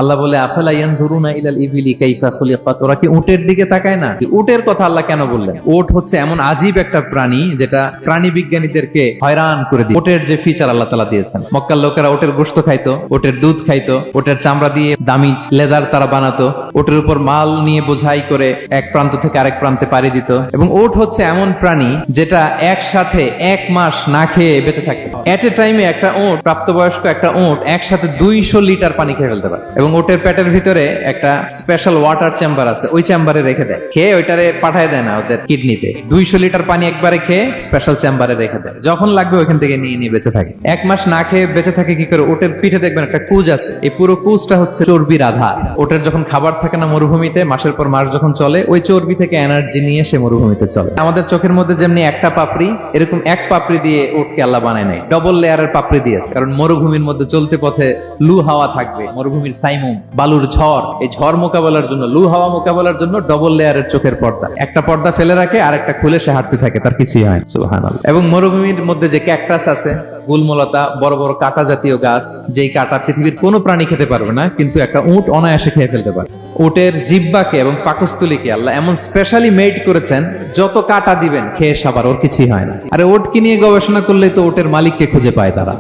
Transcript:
আল্লাহ বলে আফালা ইয়ানজুরুনা ইলাল ইবিলি কাইফা খুলিকাত, ওরা কি উটের দিকে তাকায় না? উটের কথা আল্লাহ কেন বললেন? উট হচ্ছে এমন আজীব একটা প্রাণী যেটা প্রাণী বিজ্ঞানীদেরকে হয়রান করে দিয়ে উটের যে ফিচার আল্লাহ তাআলা দিয়েছেন। মক্কার লোকেরা উটের গোশত খাইতো, উটের দুধ খাইতো, উটের চামড়া দিয়ে দামি লেদার তারা বানাতো, উটের উপর মাল নিয়ে বোঝাই করে এক প্রান্ত থেকে আরেক প্রান্তে পাড়ি দিত। এবং উট হচ্ছে এমন প্রাণী যেটা একসাথে 1 মাস না খেয়ে বেঁচে থাকতো। এট এ টাইমে একটা উট, প্রাপ্তবয়স্ক একটা উট একসাথে 200 লিটার পানি খেয়ে ফেলতে পারে। এবং ওটের পেটের ভিতরে একটা স্পেশাল ওয়াটার চেম্বার আছে, ওই চেম্বারে রেখে দেয়, খেয়ে ওইটারে পাঠায় দেয় না ওদের কিডনিতে। 200 লিটার পানি একবারে খেয়ে স্পেশাল চেম্বারে রেখে দেয়, যখন লাগবে ওইখান থেকে নিয়ে নিয়ে বেঁচে থাকে। 1 মাস না খেয়ে বেঁচে থাকে কি করে? ওটের পিঠে দেখবেন একটা কুজ আছে, এই পুরো কুজটা হচ্ছে চর্বির আধার। ওটের যখন খাবার থাকে না মরুভূমিতে, মাসের পর মাস যখন চলে, ওই চর্বি থেকে এনার্জি নিয়ে সে মরুভূমিতে চলে। আমাদের চোখের মধ্যে যেমনি একটা পাপড়ি, এরকম এক পাপড়ি দিয়ে উটকে আল্লাহ বানায় নাই, ডবল লেয়ারের পাপড়ি দিয়েছে। কারণ মরুভূমির মধ্যে চলতে পথে লু হাওয়া থাকবে, মরুভূমির সাইমুম, বালুর ঝড়, এই ঝড় মোকাবেলার জন্য, লু হাওয়া মোকাবেলার জন্য ডবল লেয়ারের চোখের পর্দা। একটা পর্দা ফেলে রাখে আর একটা খুলে সে হাঁটতে থাকে, তার কিছুই হয় না। সুবহানাল্লাহ। এবং মরুভূমির মধ্যে যে ক্যাকটাস আছে, গুলমলতা, বড় বড় কাঁটা জাতীয় গাছ, যেই কাঁটা পৃথিবীর কোনো প্রাণী খেতে পারবে না, কিন্তু একটা উট অনায়াসে খেয়ে ফেলতে পারে। উটের জিহ্বাকে এবং পাকস্থলীকে আল্লাহ এমন স্পেশালি মেড করেছেন, যত কাঁটা দিবেন খেয়ে সাবার, ওর কিছুই হয় না। আরে উটকে নিয়ে গবেষণা করলেই তো উটের মালিককে খুঁজে পায় তারা।